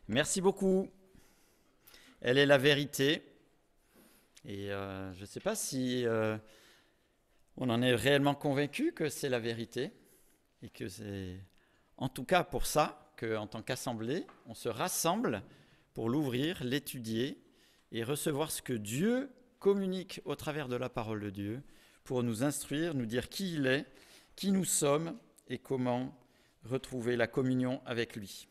Merci beaucoup. Elle est la vérité. Et je ne sais pas si on en est réellement convaincu que c'est la vérité. Et que c'est en tout cas pour ça qu'en tant qu'assemblée, on se rassemble pour l'ouvrir, l'étudier et recevoir ce que Dieu communique au travers de la parole de Dieu pour nous instruire, nous dire qui il est, qui nous sommes et comment retrouver la communion avec lui.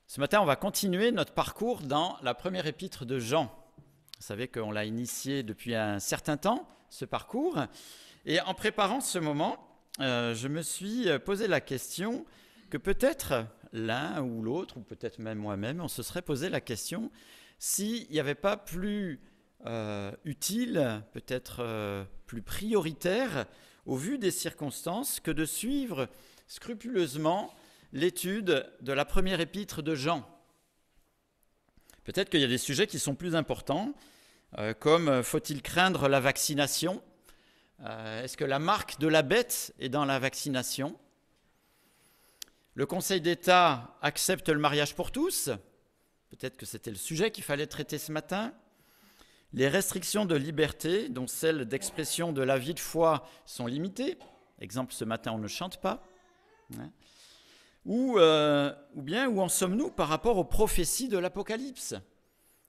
Ce matin, on va continuer notre parcours dans la première épître de Jean. Vous savez qu'on l'a initié depuis un certain temps, ce parcours. Et en préparant ce moment, je me suis posé la question que peut-être l'un ou l'autre, ou peut-être même moi-même, on se serait posé la question s'il n'y avait pas plus utile, peut-être plus prioritaire, au vu des circonstances, que de suivre scrupuleusement l'étude de la première épître de Jean. Peut-être qu'il y a des sujets qui sont plus importants, comme faut-il craindre la vaccination ? Est-ce que la marque de la bête est dans la vaccination ? Le Conseil d'État accepte le mariage pour tous ? Peut-être que c'était le sujet qu'il fallait traiter ce matin. Les restrictions de liberté, dont celles d'expression de la vie de foi, sont limitées. Exemple, ce matin, on ne chante pas. Ou bien où en sommes-nous par rapport aux prophéties de l'Apocalypse ?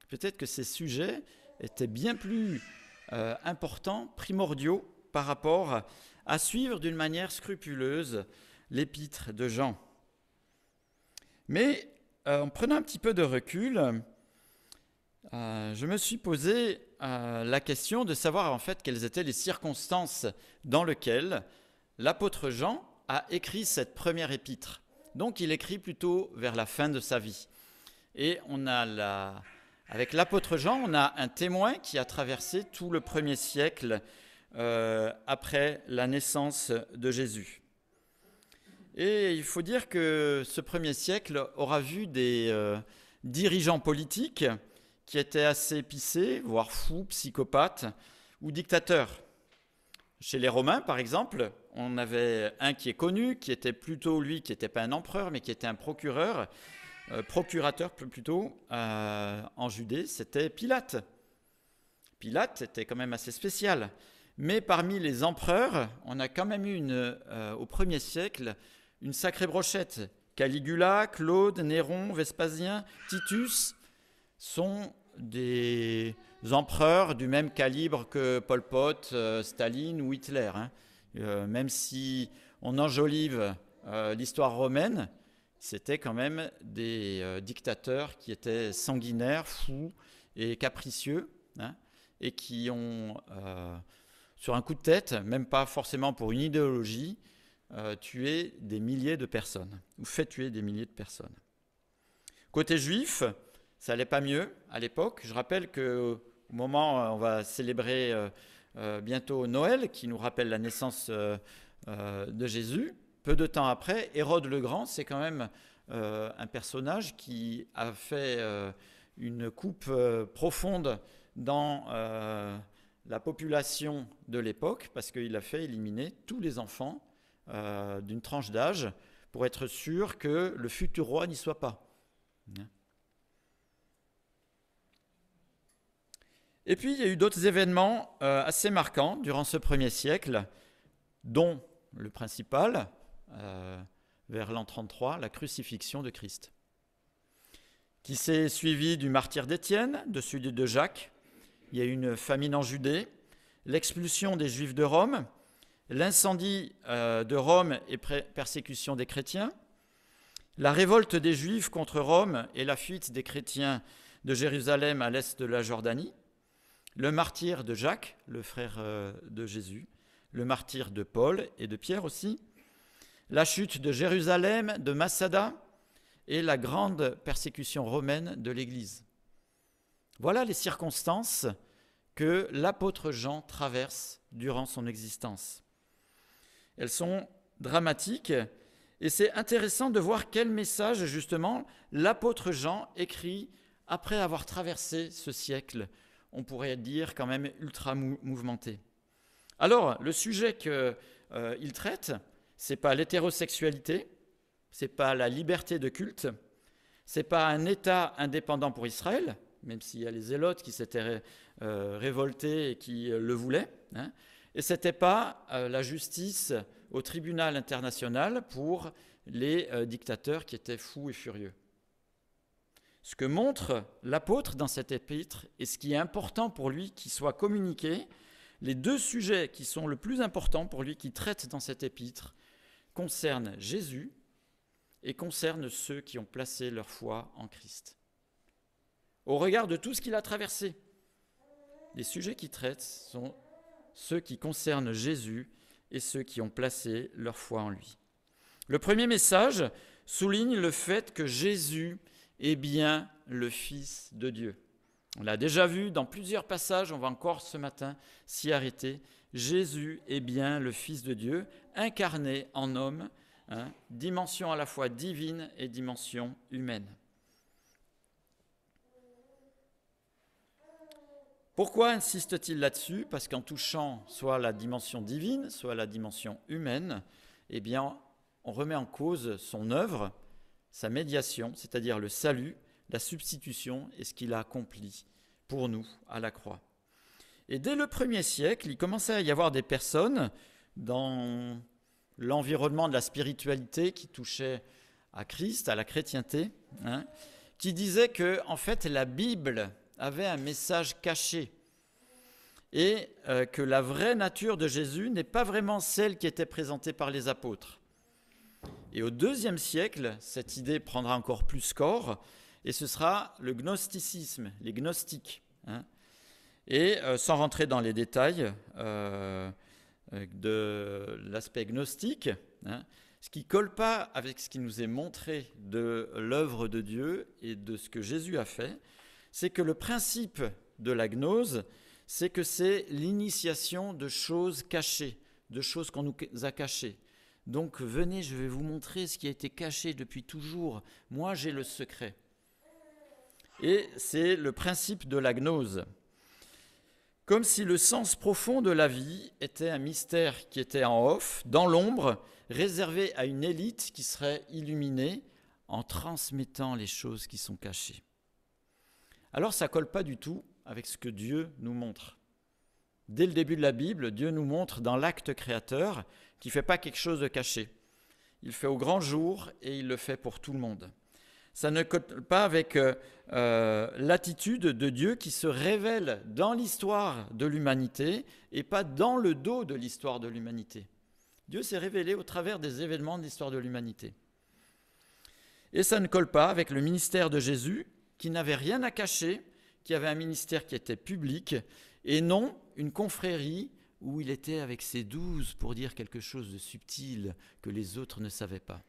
Peut-être que ces sujets étaient bien plus importants, primordiaux, par rapport à suivre d'une manière scrupuleuse l'épître de Jean. Mais en prenant un petit peu de recul, je me suis posé la question de savoir en fait quelles étaient les circonstances dans lesquelles l'apôtre Jean a écrit cette première épître. Donc il écrit plutôt vers la fin de sa vie. Et avec l'apôtre Jean, on a un témoin qui a traversé tout le premier siècle après la naissance de Jésus. Et il faut dire que ce premier siècle aura vu des dirigeants politiques qui étaient assez épicés, voire fous, psychopathes ou dictateurs. Chez les Romains, par exemple, on avait un qui est connu, qui était plutôt lui, qui n'était pas un empereur, mais qui était un procurateur plutôt, en Judée, c'était Pilate. Pilate était quand même assez spécial. Mais parmi les empereurs, on a quand même eu au 1er siècle une sacrée brochette. Caligula, Claude, Néron, Vespasien, Titus sont des empereurs du même calibre que Pol Pot, Staline ou Hitler. Même si on enjolive l'histoire romaine, c'était quand même des dictateurs qui étaient sanguinaires, fous et capricieux, et qui ont, sur un coup de tête, même pas forcément pour une idéologie, tué des milliers de personnes, ou fait tuer des milliers de personnes. Côté juif, ça n'allait pas mieux à l'époque. Je rappelle qu'au moment où on va célébrer bientôt Noël, qui nous rappelle la naissance de Jésus, peu de temps après, Hérode le Grand, c'est quand même un personnage qui a fait une coupe profonde dans la population de l'époque, parce qu'il a fait éliminer tous les enfants d'une tranche d'âge pour être sûr que le futur roi n'y soit pas. Et puis, il y a eu d'autres événements assez marquants durant ce premier siècle, dont le principal, vers l'an 33, la crucifixion de Christ, qui s'est suivi du martyre d'Étienne, de celui de Jacques. Il y a eu une famine en Judée, l'expulsion des Juifs de Rome, l'incendie de Rome et persécution des chrétiens, la révolte des Juifs contre Rome et la fuite des chrétiens de Jérusalem à l'est de la Jordanie, le martyre de Jacques, le frère de Jésus, le martyre de Paul et de Pierre aussi, la chute de Jérusalem, de Massada et la grande persécution romaine de l'Église. Voilà les circonstances que l'apôtre Jean traverse durant son existence. Elles sont dramatiques et c'est intéressant de voir quel message justement l'apôtre Jean écrit après avoir traversé ce siècle, on pourrait dire quand même ultra mouvementé. Alors, le sujet qu'il traite, ce n'est pas l'hétérosexualité, ce n'est pas la liberté de culte, ce n'est pas un État indépendant pour Israël, même s'il y a les Zélotes qui s'étaient révoltés et qui le voulaient, hein, et ce n'était pas la justice au tribunal international pour les dictateurs qui étaient fous et furieux. Ce que montre l'apôtre dans cet épître, et ce qui est important pour lui qu'il soit communiqué, les deux sujets qui sont le plus importants pour lui, qu'il traite dans cet épître, concernent Jésus et concernent ceux qui ont placé leur foi en Christ. Au regard de tout ce qu'il a traversé, les sujets qu'il traite sont ceux qui concernent Jésus et ceux qui ont placé leur foi en lui. Le premier message souligne le fait que Jésus est bien le Fils de Dieu. On l'a déjà vu dans plusieurs passages, on va encore ce matin s'y arrêter. Jésus est bien le Fils de Dieu, incarné en homme, hein, dimension à la fois divine et dimension humaine. Pourquoi insiste-t-il là-dessus ? Parce qu'en touchant soit la dimension divine, soit la dimension humaine, eh bien, on remet en cause son œuvre, sa médiation, c'est-à-dire le salut, la substitution et ce qu'il a accompli pour nous à la croix. Et dès le 1er siècle, il commençait à y avoir des personnes dans l'environnement de la spiritualité qui touchait à Christ, à la chrétienté, hein, qui disaient que, en fait, la Bible avait un message caché et que la vraie nature de Jésus n'est pas vraiment celle qui était présentée par les apôtres. Et au 2e siècle, cette idée prendra encore plus corps, et ce sera le gnosticisme, les gnostiques. Hein. Et sans rentrer dans les détails de l'aspect gnostique, hein, ce qui ne colle pas avec ce qui nous est montré de l'œuvre de Dieu et de ce que Jésus a fait, c'est que le principe de la gnose, c'est que c'est l'initiation de choses cachées, de choses qu'on nous a cachées. Donc venez, je vais vous montrer ce qui a été caché depuis toujours. Moi, j'ai le secret. Et c'est le principe de la gnose. Comme si le sens profond de la vie était un mystère qui était en off, dans l'ombre, réservé à une élite qui serait illuminée en transmettant les choses qui sont cachées. Alors ça ne colle pas du tout avec ce que Dieu nous montre. Dès le début de la Bible, Dieu nous montre dans l'acte créateur qu'il ne fait pas quelque chose de caché. Il fait au grand jour et il le fait pour tout le monde. Ça ne colle pas avec l'attitude de Dieu qui se révèle dans l'histoire de l'humanité et pas dans le dos de l'histoire de l'humanité. Dieu s'est révélé au travers des événements de l'histoire de l'humanité. Et ça ne colle pas avec le ministère de Jésus qui n'avait rien à cacher, qui avait un ministère qui était public et non une confrérie où il était avec ses 12 pour dire quelque chose de subtil que les autres ne savaient pas.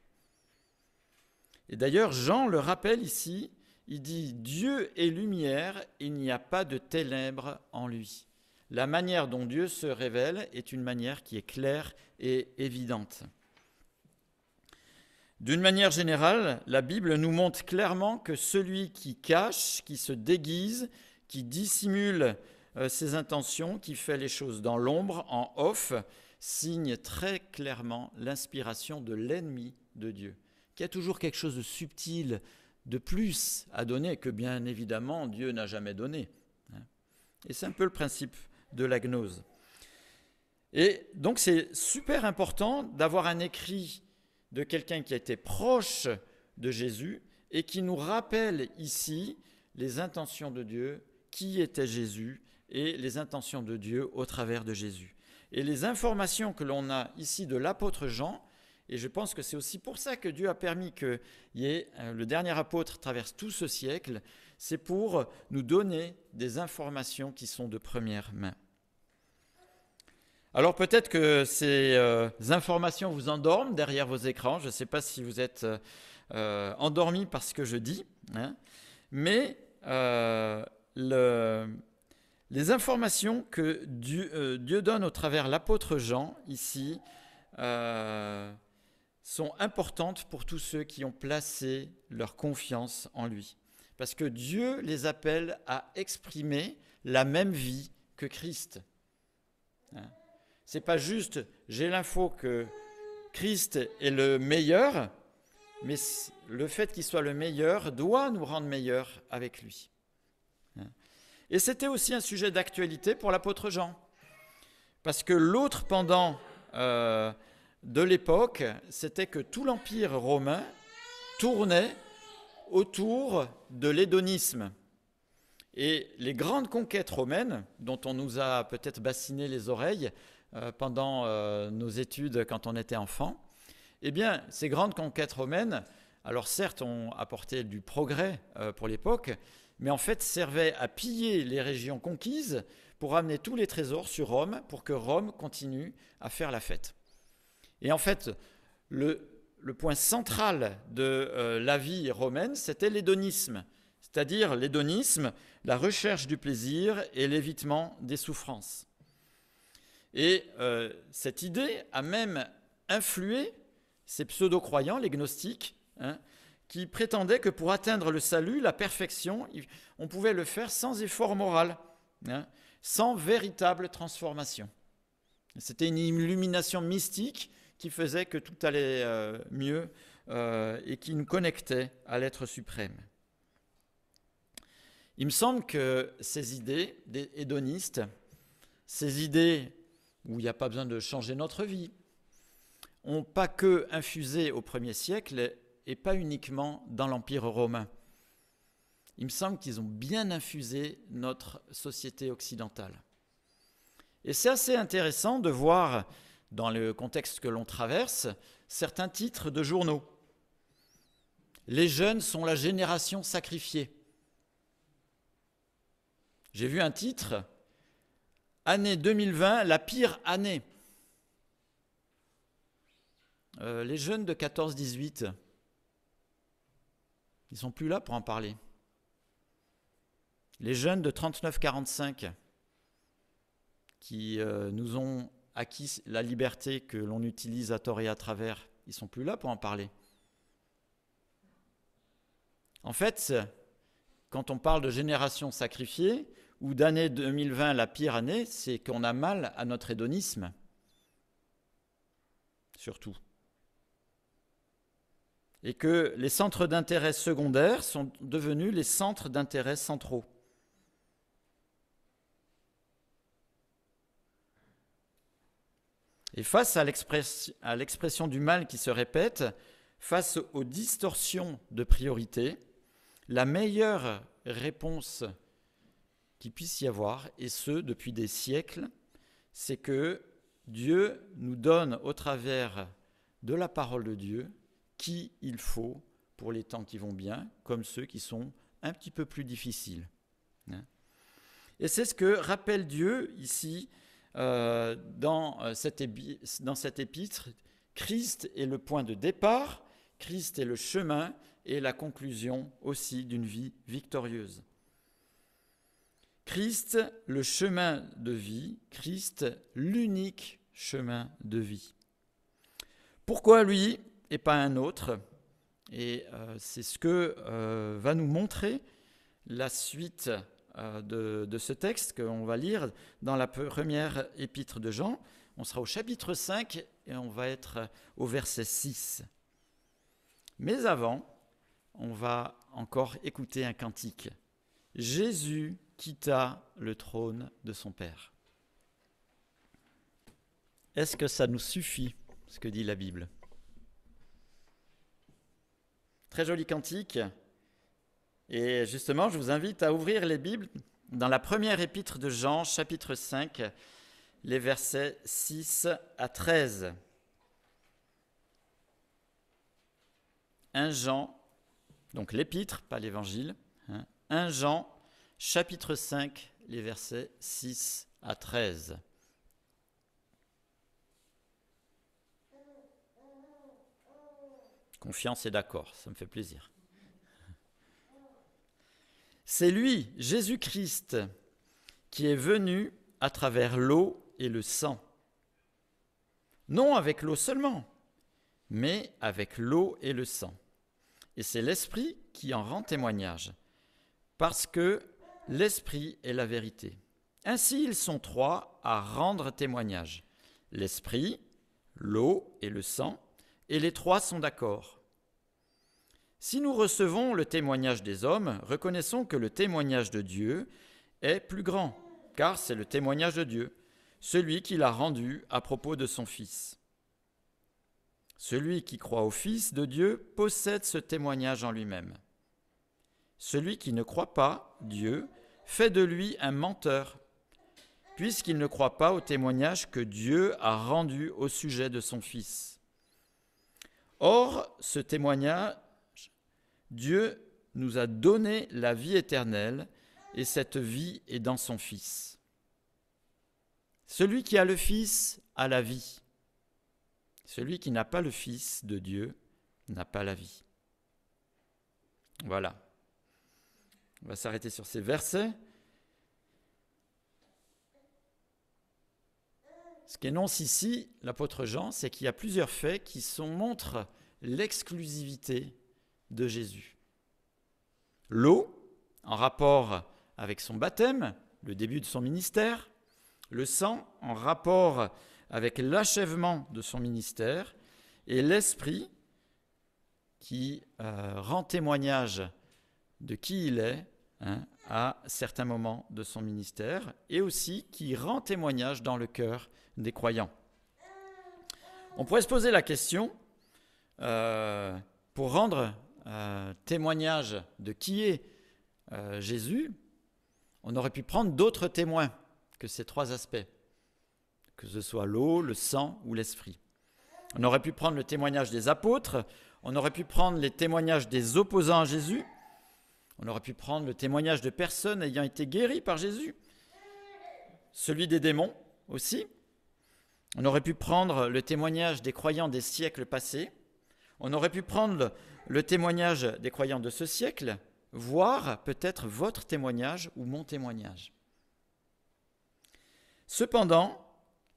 Et d'ailleurs, Jean le rappelle ici, il dit « Dieu est lumière, il n'y a pas de ténèbres en lui ». La manière dont Dieu se révèle est une manière qui est claire et évidente. D'une manière générale, la Bible nous montre clairement que celui qui cache, qui se déguise, qui dissimule ses intentions, qui fait les choses dans l'ombre, en off, signe très clairement l'inspiration de l'ennemi de Dieu, qui a toujours quelque chose de subtil, de plus à donner que bien évidemment Dieu n'a jamais donné. Et c'est un peu le principe de la gnose. Et donc c'est super important d'avoir un écrit de quelqu'un qui a été proche de Jésus et qui nous rappelle ici les intentions de Dieu, qui était Jésus et les intentions de Dieu au travers de Jésus. Et les informations que l'on a ici de l'apôtre Jean, et je pense que c'est aussi pour ça que Dieu a permis que le dernier apôtre traverse tout ce siècle, c'est pour nous donner des informations qui sont de première main. Alors peut-être que ces informations vous endorment derrière vos écrans, je ne sais pas si vous êtes endormis par ce que je dis, hein, mais les informations que Dieu donne au travers l'apôtre Jean ici sont importantes pour tous ceux qui ont placé leur confiance en lui. Parce que Dieu les appelle à exprimer la même vie que Christ. Ce n'est pas juste, j'ai l'info que Christ est le meilleur, mais le fait qu'il soit le meilleur doit nous rendre meilleurs avec lui. Et c'était aussi un sujet d'actualité pour l'apôtre Jean, parce que l'autre pendant de l'époque, c'était que tout l'empire romain tournait autour de l'hédonisme. Et les grandes conquêtes romaines, dont on nous a peut-être bassiné les oreilles pendant nos études quand on était enfant, eh bien, ces grandes conquêtes romaines, alors certes, ont apporté du progrès pour l'époque, mais en fait servaient à piller les régions conquises pour amener tous les trésors sur Rome, pour que Rome continue à faire la fête. Et en fait, le point central de la vie romaine, c'était l'hédonisme, c'est-à-dire l'hédonisme, la recherche du plaisir et l'évitement des souffrances. Et cette idée a même influé ces pseudo-croyants, les gnostiques, qui prétendaient que pour atteindre le salut, la perfection, on pouvait le faire sans effort moral, sans véritable transformation. C'était une illumination mystique qui faisait que tout allait mieux et qui nous connectait à l'être suprême. Il me semble que ces idées des hédonistes, ces idées où il n'y a pas besoin de changer notre vie, n'ont pas que infusé au 1er siècle et pas uniquement dans l'Empire romain. Il me semble qu'ils ont bien infusé notre société occidentale. Et c'est assez intéressant de voir, dans le contexte que l'on traverse, certains titres de journaux. Les jeunes sont la génération sacrifiée. J'ai vu un titre, année 2020, la pire année. Les jeunes de 14-18, ils ne sont plus là pour en parler. Les jeunes de 39-45, qui nous ont acquis la liberté que l'on utilise à tort et à travers, ils ne sont plus là pour en parler. En fait, quand on parle de génération sacrifiée, ou d'année 2020, la pire année, c'est qu'on a mal à notre hédonisme. Surtout. Et que les centres d'intérêt secondaires sont devenus les centres d'intérêt centraux. Et face à l'expression du mal qui se répète, face aux distorsions de priorité, la meilleure réponse qu'il puisse y avoir, et ce depuis des siècles, c'est que Dieu nous donne au travers de la parole de Dieu qui il faut pour les temps qui vont bien, comme ceux qui sont un petit peu plus difficiles. Et c'est ce que rappelle Dieu ici dans cet épître. Christ est le point de départ, Christ est le chemin et la conclusion aussi d'une vie victorieuse. Christ, le chemin de vie, Christ, l'unique chemin de vie. Pourquoi lui et pas un autre ? Et c'est ce que va nous montrer la suite de ce texte qu'on va lire dans la première épître de Jean. On sera au chapitre 5 et on va être au verset 6. Mais avant, on va encore écouter un cantique. Jésus quitta le trône de son Père. Est-ce que ça nous suffit, ce que dit la Bible ? Très joli cantique. Et justement, je vous invite à ouvrir les Bibles dans la première épître de Jean, chapitre 5, les versets 6 à 13. 1 Jean, donc l'épître, pas l'évangile, 1 Jean, chapitre 5, les versets 6 à 13. Confiance et d'accord, ça me fait plaisir. C'est lui, Jésus-Christ, qui est venu à travers l'eau et le sang. Non avec l'eau seulement, mais avec l'eau et le sang. Et c'est l'Esprit qui en rend témoignage, parce que l'Esprit est la vérité. Ainsi, ils sont trois à rendre témoignage. L'Esprit, l'eau et le sang, et les trois sont d'accord. Si nous recevons le témoignage des hommes, reconnaissons que le témoignage de Dieu est plus grand, car c'est le témoignage de Dieu, celui qu'il a rendu à propos de son Fils. Celui qui croit au Fils de Dieu possède ce témoignage en lui-même. Celui qui ne croit pas Dieu fait de lui un menteur, puisqu'il ne croit pas au témoignage que Dieu a rendu au sujet de son Fils. Or, ce témoignage, Dieu nous a donné la vie éternelle, et cette vie est dans son Fils. Celui qui a le Fils a la vie. Celui qui n'a pas le Fils de Dieu n'a pas la vie. Voilà. On va s'arrêter sur ces versets. Ce qu'énonce ici l'apôtre Jean, c'est qu'il y a plusieurs faits qui montrent l'exclusivité de Jésus. L'eau, en rapport avec son baptême, le début de son ministère. Le sang, en rapport avec l'achèvement de son ministère. Et l'Esprit, qui rend témoignage de qui il est à certains moments de son ministère, et aussi qui rend témoignage dans le cœur des croyants. On pourrait se poser la question, pour rendre témoignage de qui est Jésus, on aurait pu prendre d'autres témoins que ces trois aspects, que ce soit l'eau, le sang ou l'esprit. On aurait pu prendre le témoignage des apôtres, on aurait pu prendre les témoignages des opposants à Jésus, on aurait pu prendre le témoignage de personnes ayant été guéries par Jésus, celui des démons aussi. On aurait pu prendre le témoignage des croyants des siècles passés, on aurait pu prendre le témoignage des croyants de ce siècle, voire peut-être votre témoignage ou mon témoignage. Cependant,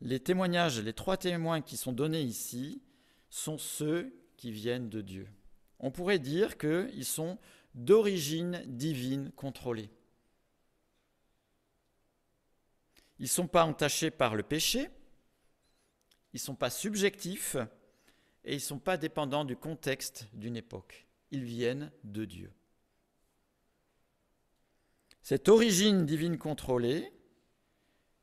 les témoignages, les trois témoins qui sont donnés ici, sont ceux qui viennent de Dieu. On pourrait dire qu'ils sont d'origine divine contrôlée. Ils ne sont pas entachés par le péché, ils ne sont pas subjectifs et ils ne sont pas dépendants du contexte d'une époque. Ils viennent de Dieu. Cette origine divine contrôlée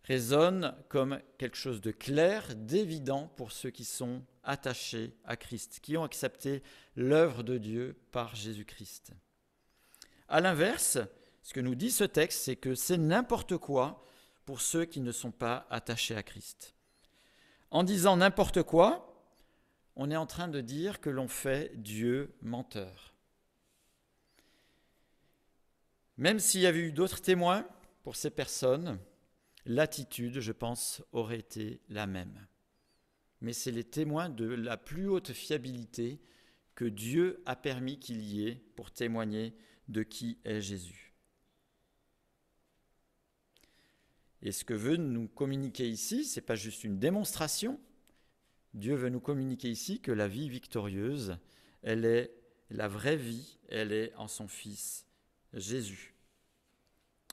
résonne comme quelque chose de clair, d'évident pour ceux qui sont attachés à Christ, qui ont accepté l'œuvre de Dieu par Jésus-Christ. À l'inverse, ce que nous dit ce texte, c'est que c'est n'importe quoi pour ceux qui ne sont pas attachés à Christ. En disant n'importe quoi, on est en train de dire que l'on fait Dieu menteur. Même s'il y avait eu d'autres témoins pour ces personnes, l'attitude, je pense, aurait été la même. Mais c'est les témoins de la plus haute fiabilité que Dieu a permis qu'il y ait pour témoigner de qui est Jésus. Et ce que veut nous communiquer ici, ce n'est pas juste une démonstration. Dieu veut nous communiquer ici que la vie victorieuse, elle est la vraie vie, elle est en son Fils Jésus.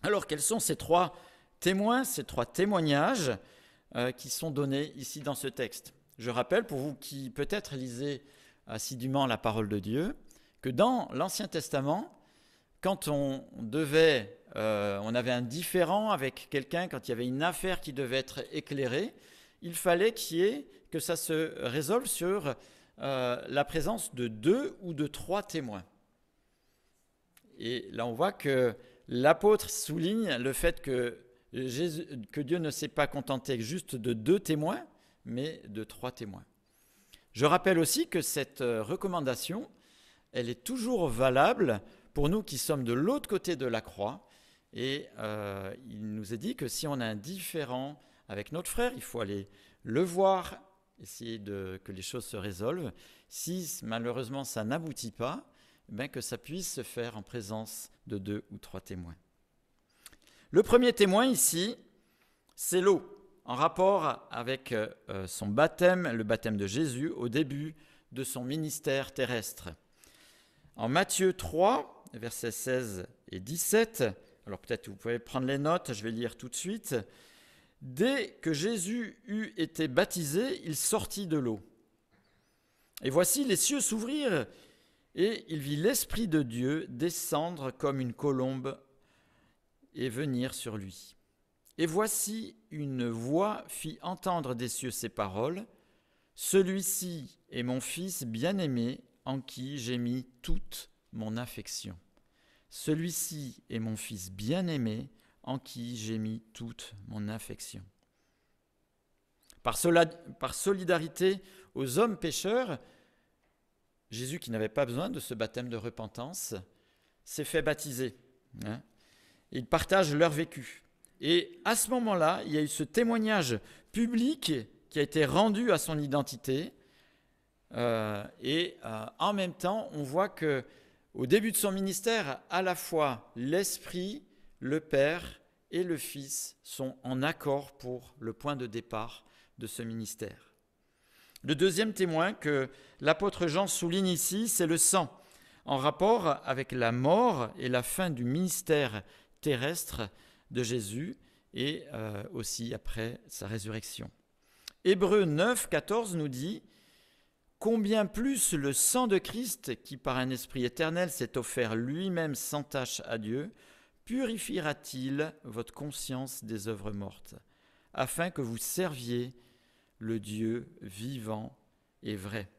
Alors, quels sont ces trois témoins, ces trois témoignages qui sont donnés ici dans ce texte? Je rappelle, pour vous qui peut-être lisez assidûment la parole de Dieu, que dans l'Ancien Testament, quand on avait un différend avec quelqu'un, quand il y avait une affaire qui devait être éclairée, il fallait que ça se résolve sur la présence de 2 ou de 3 témoins. Et là, on voit que l'apôtre souligne le fait que Dieu ne s'est pas contenté juste de 2 témoins, mais de 3 témoins. Je rappelle aussi que cette recommandation, elle est toujours valable pour nous qui sommes de l'autre côté de la croix. Et il nous est dit que si on a un différend avec notre frère, il faut aller le voir, essayer que les choses se résolvent. Si malheureusement ça n'aboutit pas, que ça puisse se faire en présence de 2 ou 3 témoins. Le premier témoin ici, c'est l'eau, en rapport avec son baptême, le baptême de Jésus, au début de son ministère terrestre. En Matthieu 3, versets 16 et 17, alors peut-être vous pouvez prendre les notes, je vais lire tout de suite. « Dès que Jésus eut été baptisé, il sortit de l'eau. Et voici les cieux s'ouvrirent, et il vit l'Esprit de Dieu descendre comme une colombe et venir sur lui. Et voici une voix fit entendre des cieux ces paroles. Celui-ci est mon Fils bien-aimé, en qui j'ai mis toute mon affection. Celui-ci est mon Fils bien-aimé, en qui j'ai mis toute mon affection. Par solidarité aux hommes pécheurs, Jésus, qui n'avait pas besoin de ce baptême de repentance, s'est fait baptiser. Il partage leur vécu. Et à ce moment-là, il y a eu ce témoignage public qui a été rendu à son identité. En même temps, on voit que au début de son ministère, à la fois l'Esprit, le Père et le Fils sont en accord pour le point de départ de ce ministère. Le deuxième témoin que l'apôtre Jean souligne ici, c'est le sang, en rapport avec la mort et la fin du ministère terrestre de Jésus et aussi après sa résurrection. Hébreux 9, 14 nous dit « Combien plus le sang de Christ, qui par un esprit éternel s'est offert lui-même sans tache à Dieu, purifiera-t-il votre conscience des œuvres mortes, afin que vous serviez le Dieu vivant et vrai. »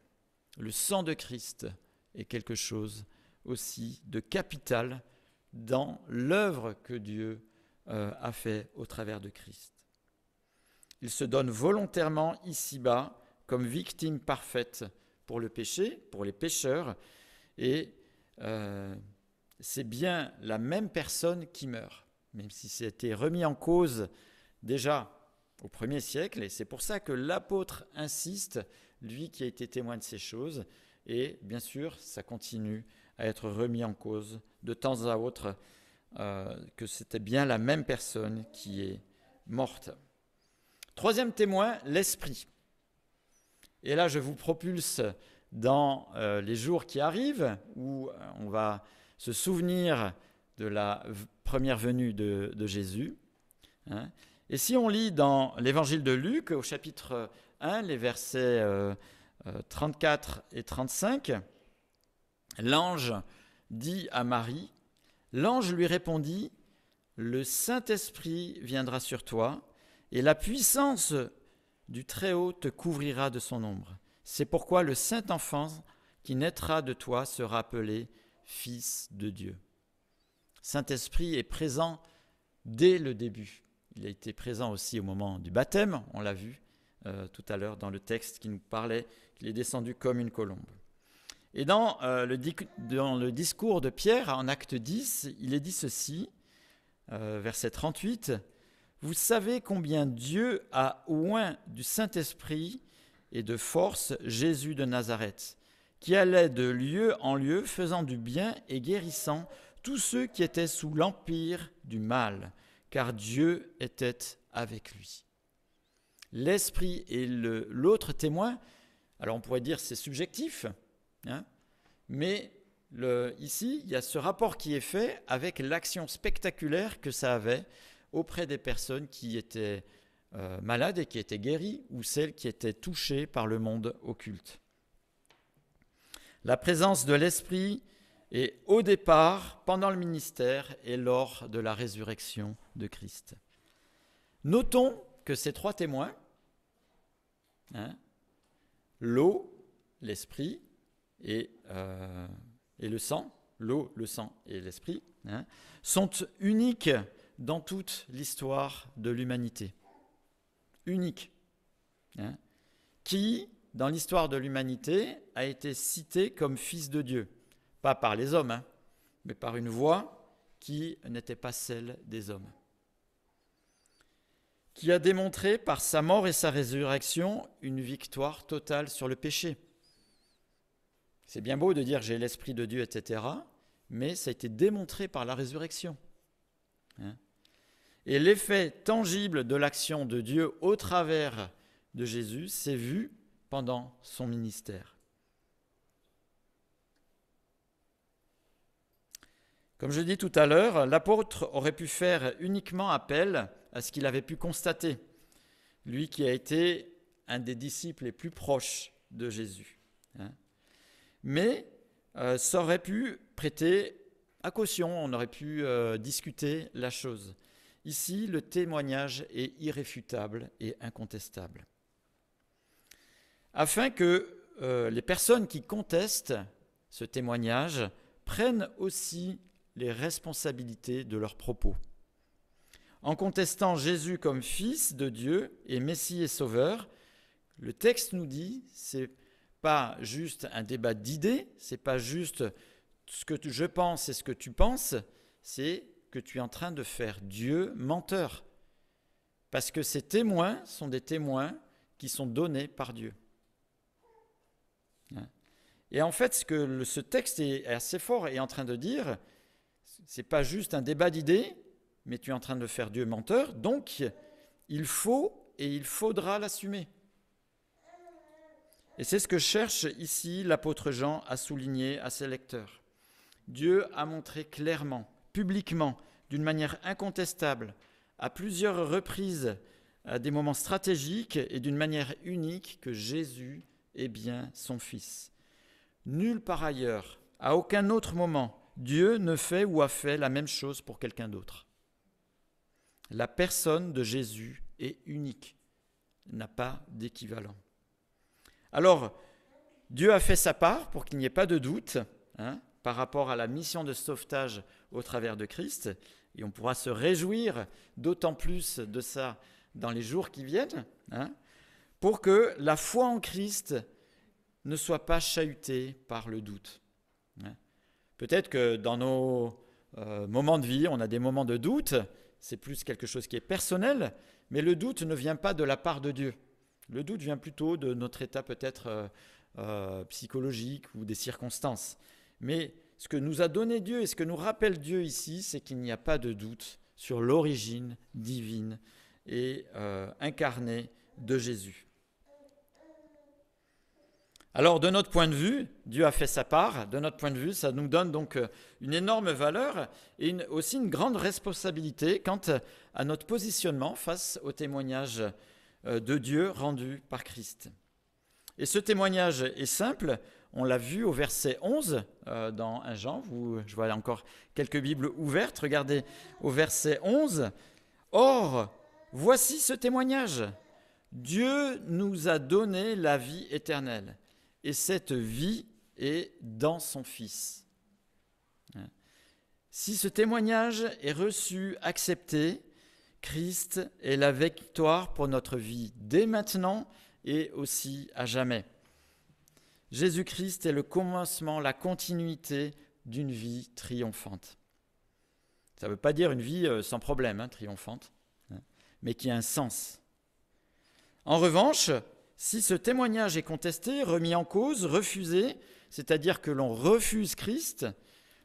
Le sang de Christ est quelque chose aussi de capital dans l'œuvre que Dieu a fait au travers de Christ. Il se donne volontairement ici-bas comme victime parfaite pour le péché, pour les pécheurs, et c'est bien la même personne qui meurt, même si c'était remis en cause déjà au 1er siècle, et c'est pour ça que l'apôtre insiste, lui qui a été témoin de ces choses, et bien sûr, ça continue à être remis en cause de temps à autre, que c'était bien la même personne qui est morte. Troisième témoin, l'Esprit. Et là, je vous propulse dans les jours qui arrivent, où on va se souvenir de la première venue de Jésus. Et si on lit dans l'évangile de Luc, au chapitre 1, les versets 34 et 35, l'ange dit à Marie, l'ange lui répondit, « Le Saint-Esprit viendra sur toi, et la puissance du Très-Haut te couvrira de son ombre. C'est pourquoi le Saint-Enfant qui naîtra de toi sera appelé Fils de Dieu. » Saint-Esprit est présent dès le début. Il a été présent aussi au moment du baptême, on l'a vu tout à l'heure dans le texte qui nous parlait qu'il est descendu comme une colombe. Et dans le discours de Pierre en acte 10, il est dit ceci, verset 38, « Vous savez combien Dieu a oint du Saint-Esprit et de force Jésus de Nazareth, qui allait de lieu en lieu, faisant du bien et guérissant tous ceux qui étaient sous l'empire du mal, car Dieu était avec lui. » L'Esprit est l'autre témoin. Alors on pourrait dire c'est subjectif, mais ici, il y a ce rapport qui est fait avec l'action spectaculaire que ça avait auprès des personnes qui étaient malades et qui étaient guéries, ou celles qui étaient touchées par le monde occulte. La présence de l'Esprit est au départ, pendant le ministère et lors de la résurrection de Christ. Notons que ces trois témoins, l'eau, l'Esprit et le sang, l'eau, le sang et l'Esprit, sont uniques dans toute l'histoire de l'humanité. Unique. Qui, dans l'histoire de l'humanité, a été cité comme fils de Dieu. Pas par les hommes, mais par une voix qui n'était pas celle des hommes. Qui a démontré par sa mort et sa résurrection une victoire totale sur le péché. C'est bien beau de dire j'ai l'Esprit de Dieu, etc., mais ça a été démontré par la résurrection. Et l'effet tangible de l'action de Dieu au travers de Jésus s'est vu pendant son ministère. Comme je dis tout à l'heure, l'apôtre aurait pu faire uniquement appel à ce qu'il avait pu constater, lui qui a été un des disciples les plus proches de Jésus. Mais ça aurait pu prêter à caution, on aurait pu discuter la chose. Ici, le témoignage est irréfutable et incontestable. Afin que les personnes qui contestent ce témoignage prennent aussi les responsabilités de leurs propos. En contestant Jésus comme fils de Dieu et Messie et Sauveur, le texte nous dit, c'est pas juste un débat d'idées, c'est pas juste ce que je pense et ce que tu penses, c'est que tu es en train de faire Dieu menteur. Parce que ces témoins sont des témoins qui sont donnés par Dieu. Et en fait, ce texte est assez fort et est en train de dire, c'est pas juste un débat d'idées, mais tu es en train de faire Dieu menteur, donc il faut et il faudra l'assumer. Et c'est ce que cherche ici l'apôtre Jean à souligner à ses lecteurs. Dieu a montré clairement, publiquement, d'une manière incontestable, à plusieurs reprises, à des moments stratégiques et d'une manière unique, que Jésus est bien son Fils. Nulle part ailleurs, à aucun autre moment, Dieu ne fait ou a fait la même chose pour quelqu'un d'autre. La personne de Jésus est unique, n'a pas d'équivalent. Alors, Dieu a fait sa part pour qu'il n'y ait pas de doute par rapport à la mission de sauvetage au travers de Christ, et on pourra se réjouir d'autant plus de ça dans les jours qui viennent, pour que la foi en Christ ne soit pas chahutée par le doute. Peut-être que dans nos moments de vie, on a des moments de doute, c'est plus quelque chose qui est personnel, mais le doute ne vient pas de la part de Dieu. Le doute vient plutôt de notre état peut-être psychologique ou des circonstances. Mais ce que nous a donné Dieu et ce que nous rappelle Dieu ici, c'est qu'il n'y a pas de doute sur l'origine divine et incarnée de Jésus. Alors, de notre point de vue, Dieu a fait sa part. De notre point de vue, ça nous donne donc une énorme valeur et aussi une grande responsabilité quant à notre positionnement face au témoignage de Dieu rendu par Christ. Et ce témoignage est simple, on l'a vu au verset 11 dans 1 Jean, je vois encore quelques Bibles ouvertes, regardez au verset 11. Or, voici ce témoignage, Dieu nous a donné la vie éternelle, et cette vie est dans son Fils. Si ce témoignage est reçu, accepté, Christ est la victoire pour notre vie dès maintenant et aussi à jamais. Jésus-Christ est le commencement, la continuité d'une vie triomphante. Ça ne veut pas dire une vie sans problème, triomphante, mais qui a un sens. En revanche, si ce témoignage est contesté, remis en cause, refusé, c'est-à-dire que l'on refuse Christ,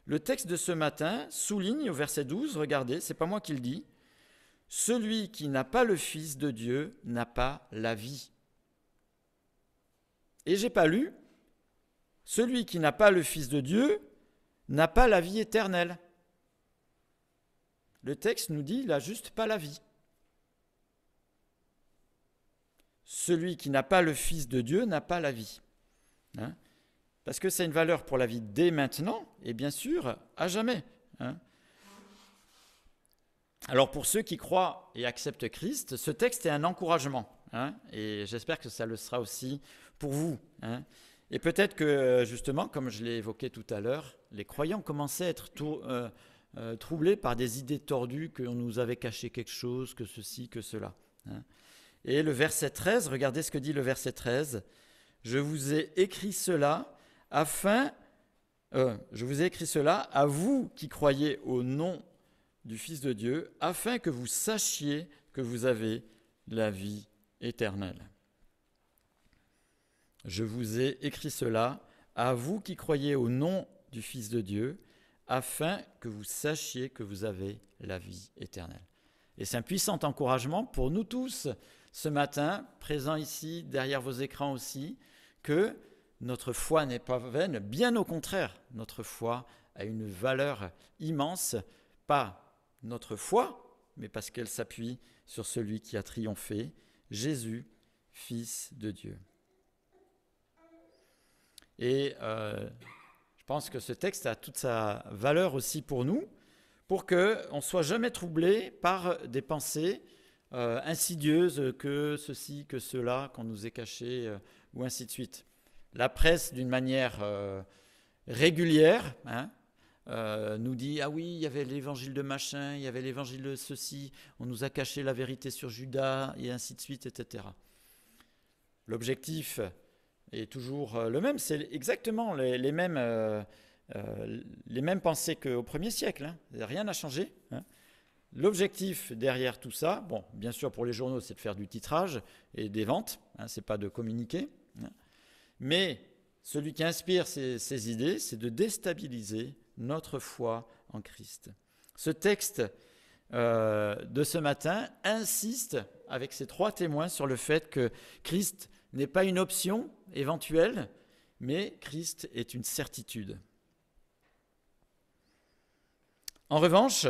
le texte de ce matin souligne au verset 12, regardez, c'est pas moi qui le dis, « Celui qui n'a pas le Fils de Dieu n'a pas la vie. » Et j'ai pas lu, « Celui qui n'a pas le Fils de Dieu n'a pas la vie éternelle. » Le texte nous dit, il n'a juste pas la vie. Celui qui n'a pas le Fils de Dieu n'a pas la vie. Parce que c'est une valeur pour la vie dès maintenant et bien sûr à jamais. Alors pour ceux qui croient et acceptent Christ, ce texte est un encouragement. Et j'espère que ça le sera aussi pour vous. Et peut-être que justement, comme je l'ai évoqué tout à l'heure, les croyants commençaient à être troublés par des idées tordues, qu'on nous avait caché quelque chose, que ceci, que cela. Et le verset 13, regardez ce que dit le verset 13. Je vous ai écrit cela à vous qui croyez au nom du Fils de Dieu, afin que vous sachiez que vous avez la vie éternelle. Je vous ai écrit cela à vous qui croyez au nom du Fils de Dieu, afin que vous sachiez que vous avez la vie éternelle. Et c'est un puissant encouragement pour nous tous, ce matin, présents ici, derrière vos écrans aussi, que notre foi n'est pas vaine, bien au contraire, notre foi a une valeur immense, pas notre foi, mais parce qu'elle s'appuie sur celui qui a triomphé, Jésus, Fils de Dieu. Et je pense que ce texte a toute sa valeur aussi pour nous, pour qu'on ne soit jamais troublé par des pensées insidieuses, que ceci, que cela, qu'on nous ait caché, ou ainsi de suite. La presse, d'une manière régulière, nous dit « Ah oui, il y avait l'évangile de machin, il y avait l'évangile de ceci, on nous a caché la vérité sur Judas, et ainsi de suite, etc. » L'objectif est toujours le même, c'est exactement les mêmes pensées qu'au premier siècle, rien n'a changé. L'objectif derrière tout ça, bon, bien sûr pour les journaux, c'est de faire du titrage et des ventes, c'est pas de communiquer, mais celui qui inspire ces idées, c'est de déstabiliser notre foi en Christ. Ce texte de ce matin insiste avec ces 3 témoins sur le fait que Christ n'est pas une option éventuelle, mais Christ est une certitude. En revanche,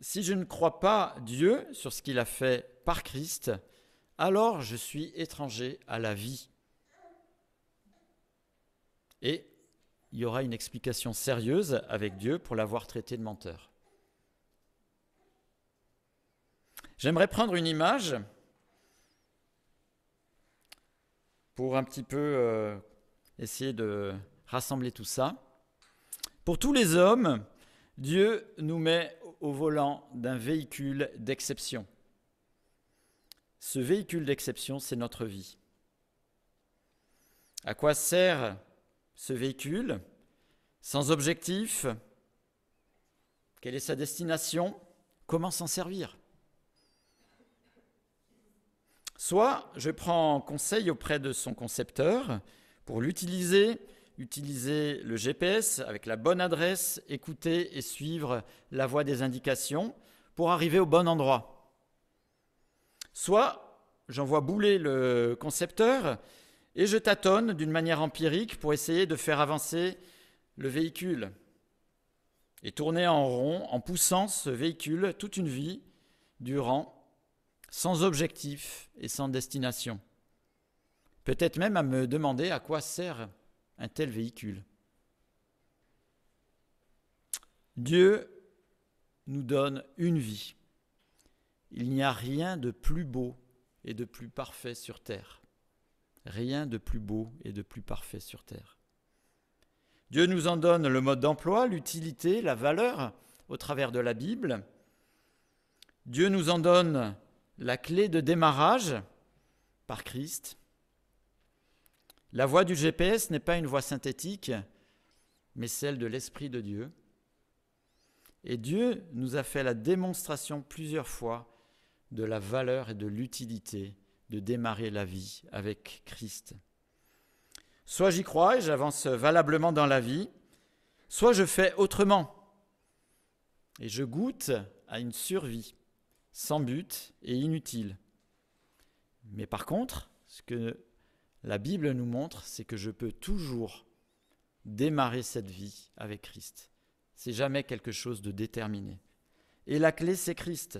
si je ne crois pas Dieu sur ce qu'il a fait par Christ, alors je suis étranger à la vie. Et il y aura une explication sérieuse avec Dieu pour l'avoir traité de menteur. J'aimerais prendre une image pour un petit peu essayer de rassembler tout ça. Pour tous les hommes, Dieu nous met au volant d'un véhicule d'exception. Ce véhicule d'exception, c'est notre vie. À quoi sert ce véhicule? Sans objectif? Quelle est sa destination? Comment s'en servir? Soit je prends conseil auprès de son concepteur pour utiliser le GPS avec la bonne adresse, écouter et suivre la voie des indications pour arriver au bon endroit. Soit j'envoie bouler le concepteur et je tâtonne d'une manière empirique pour essayer de faire avancer le véhicule et tourner en rond en poussant ce véhicule toute une vie durant, sans objectif et sans destination. Peut-être même à me demander à quoi sert un tel véhicule. Dieu nous donne une vie. Il n'y a rien de plus beau et de plus parfait sur terre. Rien de plus beau et de plus parfait sur terre. Dieu nous en donne le mode d'emploi, l'utilité, la valeur au travers de la Bible. Dieu nous en donne la clé de démarrage par Christ. La voie du GPS n'est pas une voie synthétique, mais celle de l'Esprit de Dieu. Et Dieu nous a fait la démonstration plusieurs fois de la valeur et de l'utilité de démarrer la vie avec Christ. Soit j'y crois et j'avance valablement dans la vie, soit je fais autrement et je goûte à une survie sans but et inutile. Mais par contre, ce que la Bible nous montre, c'est que je peux toujours démarrer cette vie avec Christ. C'est jamais quelque chose de déterminé. Et la clé, c'est Christ.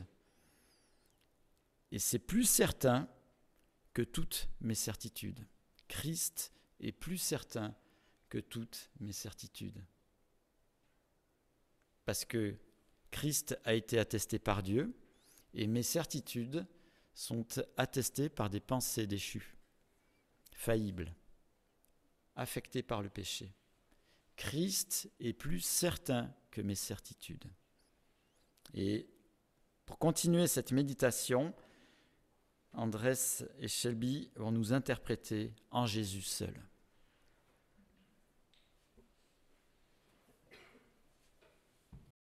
Et c'est plus certain que toutes mes certitudes. Christ est plus certain que toutes mes certitudes. Parce que Christ a été attesté par Dieu et mes certitudes sont attestées par des pensées déchues, faillibles, affectées par le péché. Christ est plus certain que mes certitudes. Et pour continuer cette méditation, Andrés et Shelby vont nous interpréter en Jésus seul.